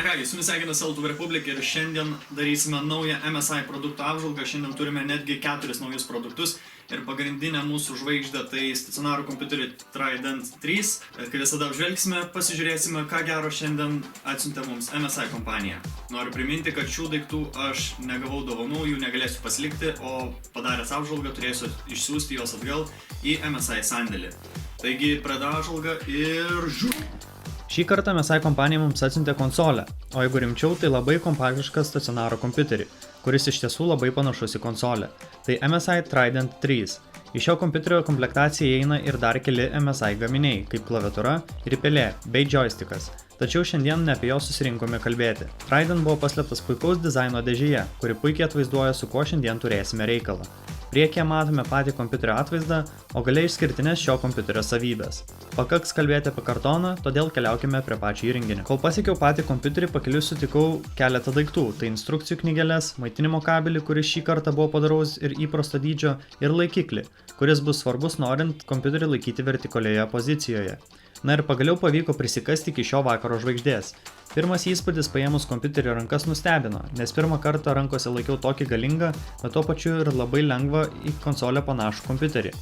kągi, su jumis sveikinasi Altuve Republika ir šiandien darysime naują MSI produktų apžvalgą. Šiandien turime netgi 4 naujus produktus ir pagrindinę mūsų žvaigždę tai stacionarų kompiuterį Trident 3. Kai visada apžvelgsime, pasižiūrėsime, ką gero šiandien atsiuntė mums MSI kompanija. Noriu priminti, kad šių daiktų aš negavau dovanų, jų negalėsiu pasilikti, o padaręs apžvalgą turėsiu išsiųsti juos atgal į MSI sandėlį. Taigi pradeda apžvalgą ir žiūrėjau. Šį kartą MSI kompanija mums atsiuntė konsolę, o jeigu rimčiau, tai labai kompaktišką stacionaro kompiuterį, kuris iš tiesų labai panašus į konsolę. Tai MSI Trident 3. Į šio kompiuterio komplektaciją įeina ir dar keli MSI gaminiai, kaip klaviatūra ir pelė bei joystickas. Tačiau šiandien ne apie jo susirinkome kalbėti. Trident buvo paslėptas puikaus dizaino dėžėje, kuri puikiai atvaizduoja, su kuo šiandien turėsime reikalą. Priekyje matome patį kompiuterio atvaizdą, o gale išskirtinės šio kompiuterio savybės. Pakaks kalbėti apie kartoną, todėl keliaukime prie pačio įrenginio. Kol pasiekiau patį kompiuterį, pakeliui sutikau keletą daiktų. Tai instrukcijų knygeles, maitinimo kabelį, kuris šį kartą buvo padaraus ir įprasto dydžio, ir laikiklį, kuris bus svarbus norint kompiuterį laikyti vertikalioje pozicijoje. Na ir pagaliau pavyko prisikasti iki šio vakaro žvaigždės. Pirmas įspūdis paėmus kompiuterio rankas nustebino, nes pirmą kartą rankose laikiau tokį galingą, bet tuo pačiu ir labai lengvą į konsolę panašų kompiuterį.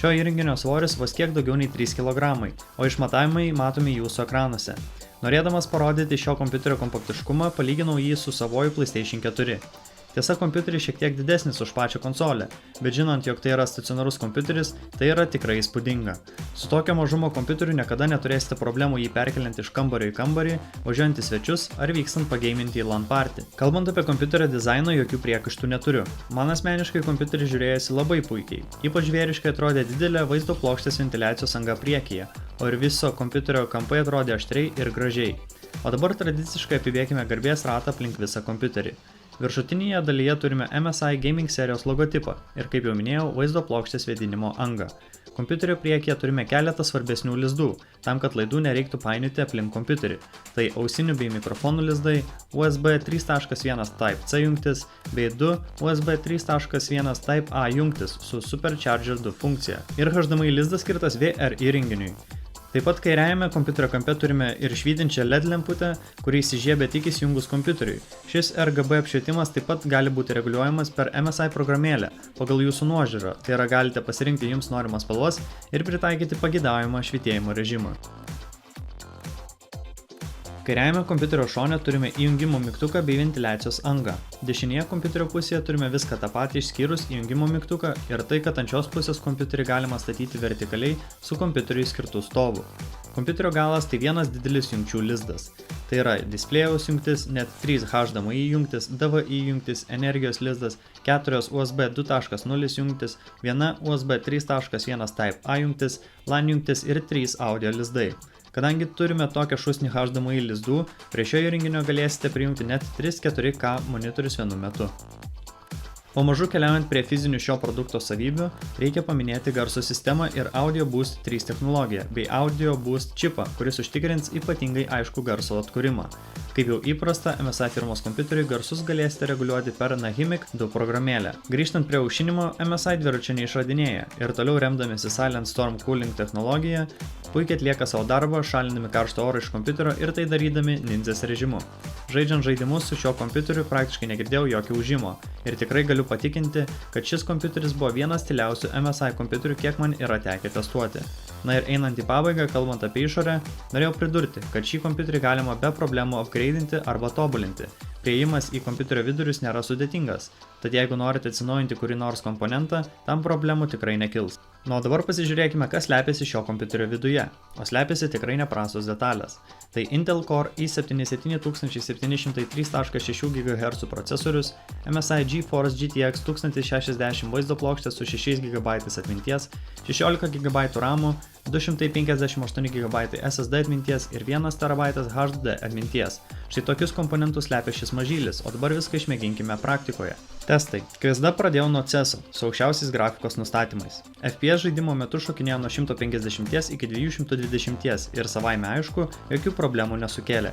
Šio įrenginio svoris vos kiek daugiau nei 3 kg, o išmatavimai matomi jūsų ekranuose. Norėdamas parodyti šio kompiuterio kompaktiškumą, palyginau jį su savuoju PlayStation 4. Tiesa, kompiuteris šiek tiek didesnis už pačią konsolę, bet žinant, jog tai yra stacionarus kompiuteris, tai yra tikrai įspūdinga. Su tokio mažumo kompiuteriu niekada neturėsite problemų jį perkeliant iš kambario į kambarį, važiuojant į svečius ar vykstant pageiminti į LAN party. Kalbant apie kompiuterio dizainą, jokių priekaištų neturiu. Man asmeniškai kompiuteris žiūrėjosi labai puikiai. Ypač žvėriškai atrodė didelė vaizdo plokštės ventiliacijos anga priekyje, o ir viso kompiuterio kampai atrodė aštriai ir gražiai. O dabar tradiciškai apibėkime garbės ratą aplink visą kompiuterį. Viršutinėje dalyje turime MSI Gaming serijos logotipą ir, kaip jau minėjau, vaizdo plokštės vėdinimo angą. Kompiuterio priekyje turime keletą svarbesnių lizdų, tam, kad laidų nereiktų painioti aplink kompiuterį. Tai ausinių bei mikrofonų lizdai, USB 3.1 Type-C jungtis bei 2 USB 3.1 Type-A jungtis su Supercharger 2 funkcija ir HDMI lizdas skirtas VR įrenginiui. Taip pat kairiajame kompiuterio kampe turime ir švytinčią LED lemputę, kuri įsižiebia tik įsijungus kompiuteriui. Šis RGB apšvietimas taip pat gali būti reguliuojamas per MSI programėlę pagal jūsų nuožiūrą, tai yra galite pasirinkti jums norimas spalvas ir pritaikyti pageidaujamą švytėjimo režimą. Kairiajame kompiuterio šone turime įjungimo mygtuką bei ventiliacijos angą. Dešinėje kompiuterio pusėje turime viską tą patį išskyrus įjungimo mygtuką ir tai, kad ant šios pusės kompiuterį galima statyti vertikaliai su kompiuteriui skirtu stovu. Kompiuterio galas tai vienas didelis jungčių lizdas. Tai yra displėjaus jungtis, net 3 HDMI jungtis, DVI jungtis, energijos lizdas, 4 USB 2.0 jungtis, 1 USB 3.1 Type-A jungtis, LAN jungtis ir 3 audio lizdai. Kadangi turime tokią šūsnį HDMI lizdų, prie šio įrenginio galėsite prijungti net 3-4K monitorius vienu metu. Pamažu keliaujant prie fizinių šio produkto savybių, reikia paminėti garso sistemą ir Audio Boost 3 technologiją, bei Audio Boost čipą, kuris užtikrins ypatingai aiškų garso atkūrimą. Kaip jau įprasta, MSI firmos kompiuteriui garsus galėsite reguliuoti per Nahimic 2 programėlę. Grįžtant prie aušinimo, MSI dviračio neišradinėja ir toliau remdamėsi Silent Storm Cooling technologiją, puikiai atlieka savo darbą, šalindami karšto oro iš kompiuterio ir tai darydami nindzės režimu. Žaidžiant žaidimus su šio kompiuteriu praktiškai negirdėjau jokio ūžimo ir tikrai galiu patikinti, kad šis kompiuteris buvo vienas tyliausių MSI kompiuterių, kiek man yra tekę testuoti. Na ir einant į pabaigą, kalbant apie išorę, norėjau pridurti, kad šį kompiuterį galima be problemų upgrade'inti arba tobulinti. Priėjimas į kompiuterio vidurius nėra sudėtingas, tad jeigu norite atsinaujinti kurį nors komponentą, tam problemų tikrai nekils. Na, o dabar pasižiūrėkime, kas slepiasi šio kompiuterio viduje, o slepiasi tikrai neprastos detalės. Tai Intel Core i7-7703.6 GHz procesorius, MSI GeForce GTX 1060 vaizdo plokštė su 6 GB atminties, 16 GB RAM, 258 GB SSD atminties ir 1 TB HDD atminties. Štai tokius komponentus slepia šis mažylis, o dabar viską išmėginkime praktikoje. Testai. Visada pradėjau nuo CES su aukščiausiais grafikos nustatymais. FPS žaidimo metu šokinėjo nuo 150 iki 220 ir savaime aišku, jokių problemų nesukėlė.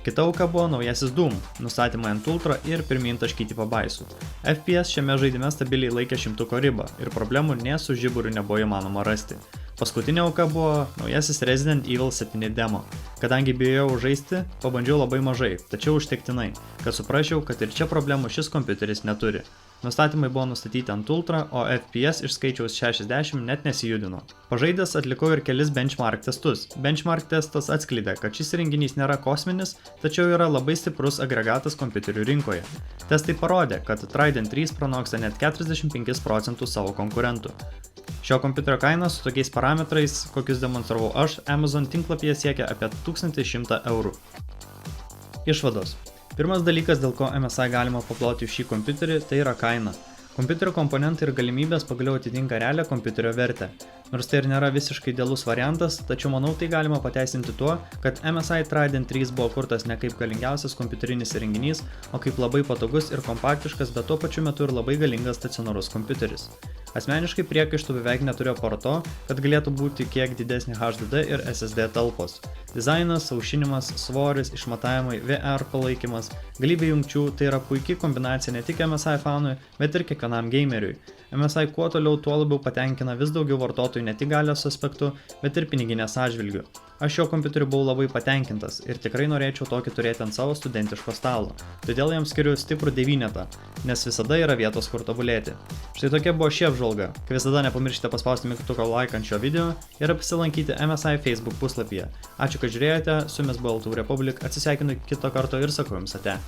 Kita auka buvo naujasis Doom, nustatymai ant ultra ir pirmyn taškyti pabaisų. FPS šiame žaidime stabiliai laikė 100 ribą ir problemų nė su žiburiu nebuvo įmanoma rasti. Paskutinė auka buvo naujasis Resident Evil 7 demo. Kadangi bijojau žaisti, pabandžiau labai mažai, tačiau užtektinai, kad suprasčiau, kad ir čia problemų šis kompiuteris neturi. Nustatymai buvo nustatyti ant Ultra, o FPS iš skaičiaus 60 net nesijudino. Pažaidęs atlikau ir kelis benchmark testus. Benchmark testas atskleidė, kad šis įrenginys nėra kosminis, tačiau yra labai stiprus agregatas kompiuterių rinkoje. Testai parodė, kad Trident 3 pranoksta net 45% savo konkurentų. Šio kompiuterio kaina su tokiais parametrais, kokius demonstravau aš, Amazon tinklapyje siekia apie 1100 eurų. Išvados. Pirmas dalykas, dėl ko MSI galima paploti už šį kompiuterį, tai yra kaina. Kompiuterio komponentai ir galimybės pagaliau atitinka realią kompiuterio vertę. Nors tai ir nėra visiškai idealus variantas, tačiau manau tai galima pateisinti tuo, kad MSI Trident 3 buvo kurtas ne kaip galingiausias kompiuterinis įrenginys, o kaip labai patogus ir kompaktiškas, bet tuo pačiu metu ir labai galingas stacionarus kompiuteris. Asmeniškai priekaištų beveik neturėjo apart to, kad galėtų būti kiek didesnį HDD ir SSD talpos. Dizainas, aušinimas, svoris, išmatavimai, VR palaikymas, galybė jungčių tai yra puikiai kombinacija ne tik MSI fanui, bet ir kiekvienam gameriui. MSI kuo toliau tuo labiau patenkina vis daugiau vartotojų ne tik galios aspektu, bet ir piniginės atžvilgiu. Aš šio kompiuteriu buvau labai patenkintas ir tikrai norėčiau tokį turėti ant savo studentiško stalo. Todėl jam skiriu stiprų 9, nes visada yra vietos kur tobulėti. Štai tokia buvo ši apžvalga. Kaip visada nepamirškite paspausti mygtuką like ant šio video ir apsilankyti MSI Facebook puslapyje. Ačiū, kad žiūrėjote, su jumis buvo LTV Republic, atsisveikinu kito karto ir sakau jums ate.